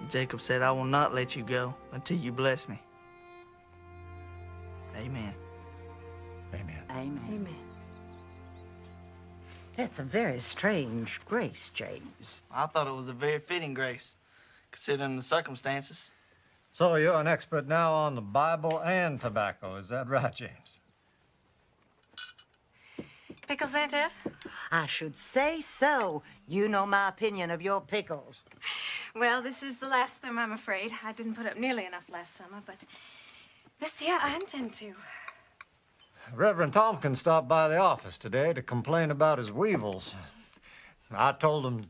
And Jacob said, "I will not let you go until you bless me." Amen. Amen. Amen. Amen. That's a very strange grace, James. I thought it was a very fitting grace, considering the circumstances. So you're an expert now on the Bible and tobacco, is that right, James? Pickles, Aunt Ev? I should say so. You know my opinion of your pickles. Well, this is the last of them, I'm afraid. I didn't put up nearly enough last summer, but this year I intend to. Reverend Tompkins stopped by the office today to complain about his weevils. I told him...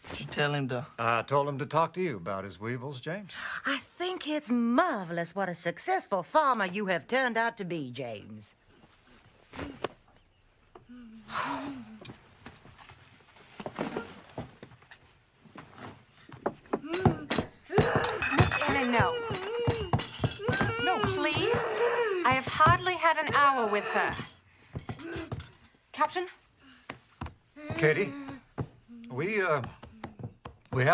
Did you tell him to... I told him to talk to you about his weevils, James. I think it's marvelous what a successful farmer you have turned out to be, James. Miss Anna, no. No, please. I have hardly had an hour with her. Captain? Katie, we had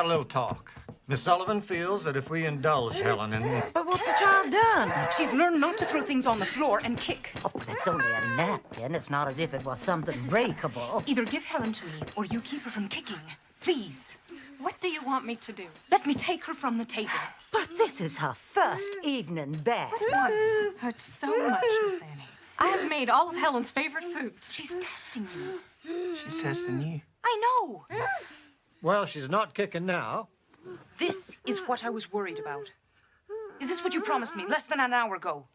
a little talk. Miss Sullivan feels that if we indulge Helen in... But what's the child done? She's learned not to throw things on the floor and kick. Oh, but it's only a napkin. It's not as if it was something breakable. Either give Helen to me or you keep her from kicking. Please. What do you want me to do? Let me take her from the table. But this is her first evening back. Once hurts so much, Miss Annie. I have made all of Helen's favorite foods. She's testing you. She's testing you. I know. Well, she's not kicking now. This is what I was worried about. Is this what you promised me less than an hour ago?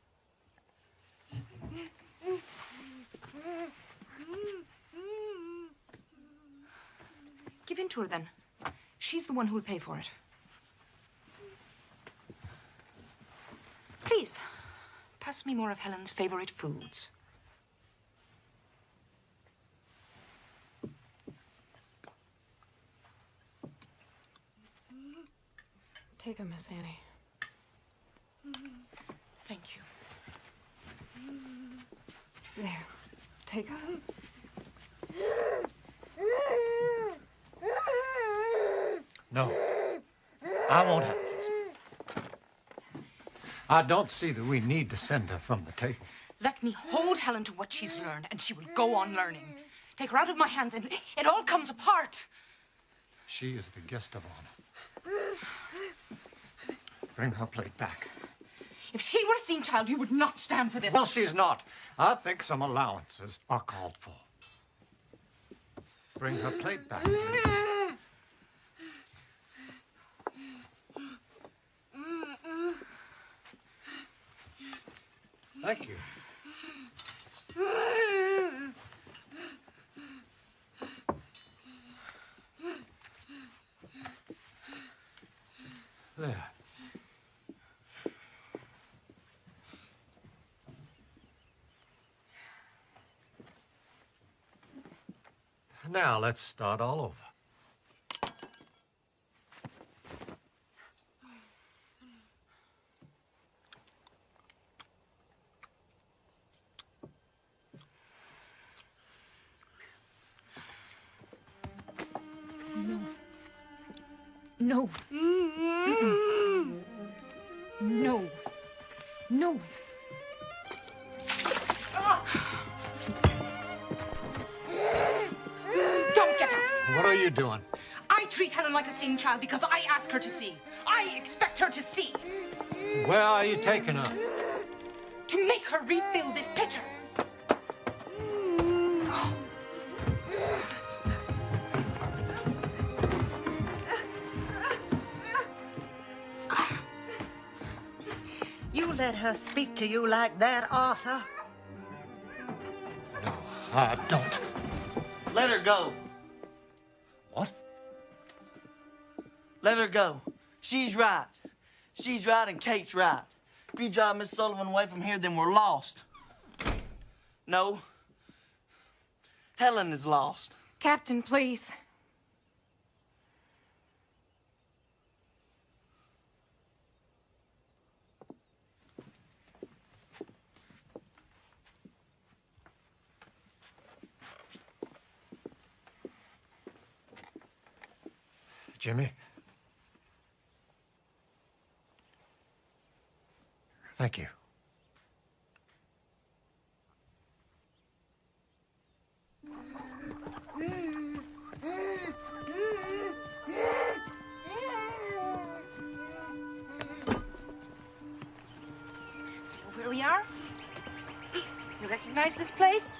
Give in to her, then. She's the one who will pay for it. Please, pass me more of Helen's favorite foods. Take her, Miss Annie. Thank you. There. Take her. No. I won't have this. I don't see that we need to send her from the table. Let me hold Helen to what she's learned, and she will go on learning. Take her out of my hands, and it all comes apart. She is the guest of honor. Bring her plate back. If she were a seen child, you would not stand for this. Well, she's not. I think some allowances are called for. Bring her plate back. Thank you. There. Now let's start all over. No. No. No. Don't get her. What are you doing? I treat Helen like a seeing child because I ask her to see. I expect her to see. Where are you taking her? To make her refill this pitcher. You let her speak to you like that, Arthur? No, I don't. Let her go. What? Let her go. She's right. She's right and Kate's right. If you drive Miss Sullivan away from here, then we're lost. No. Helen is lost. Captain, please. Jimmy? Thank you. Where we are? You recognize this place?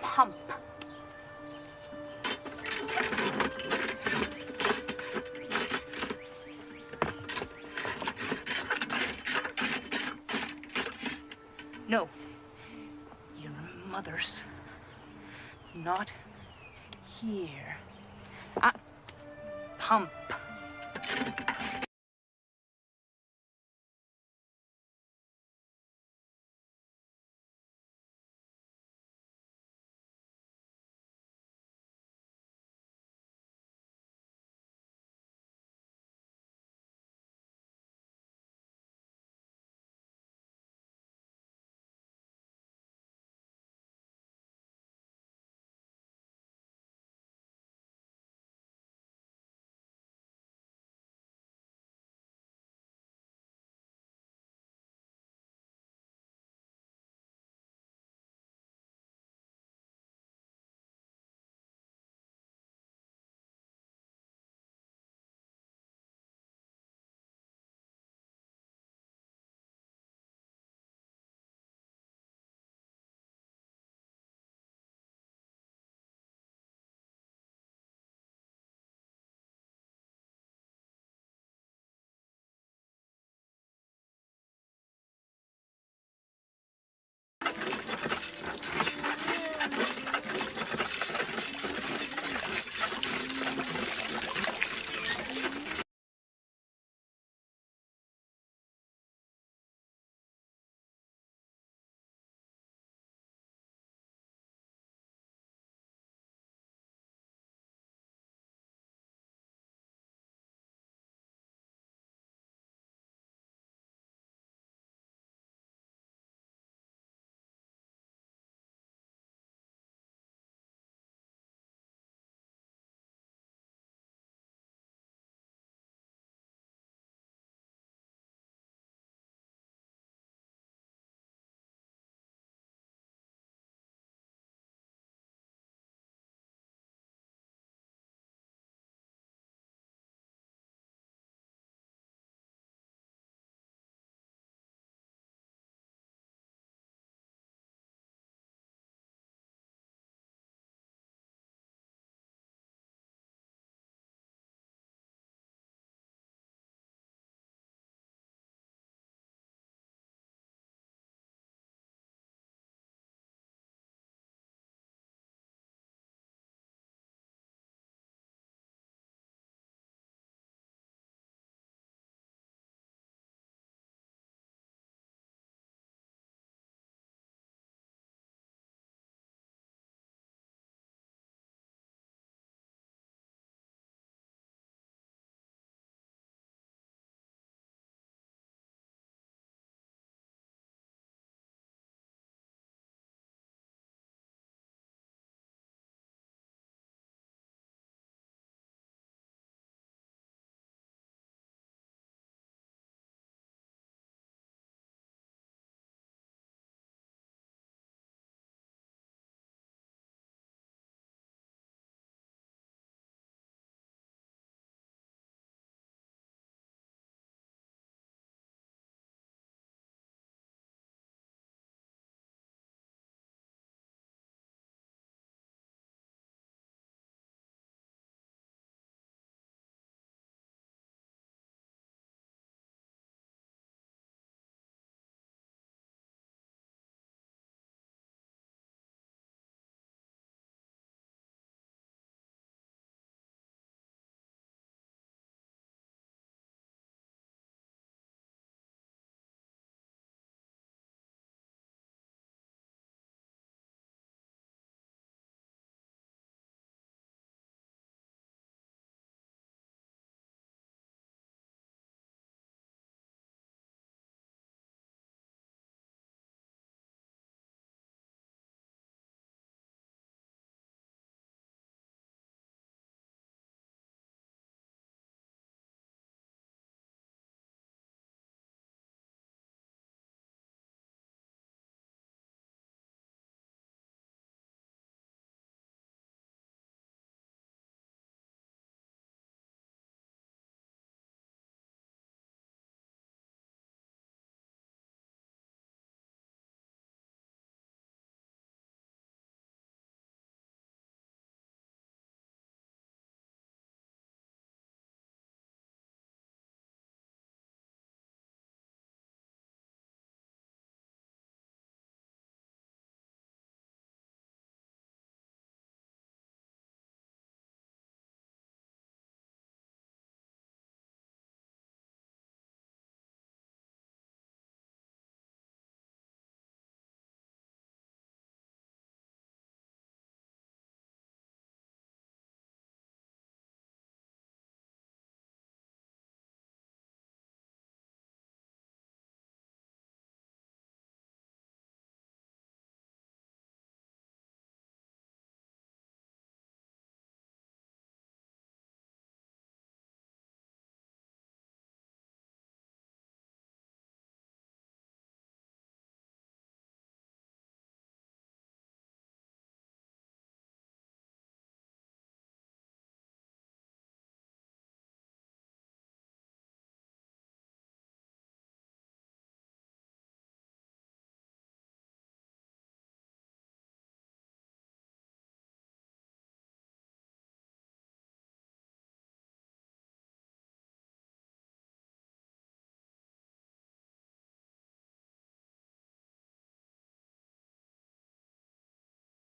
Pump. No. Your mother's not here. Pump.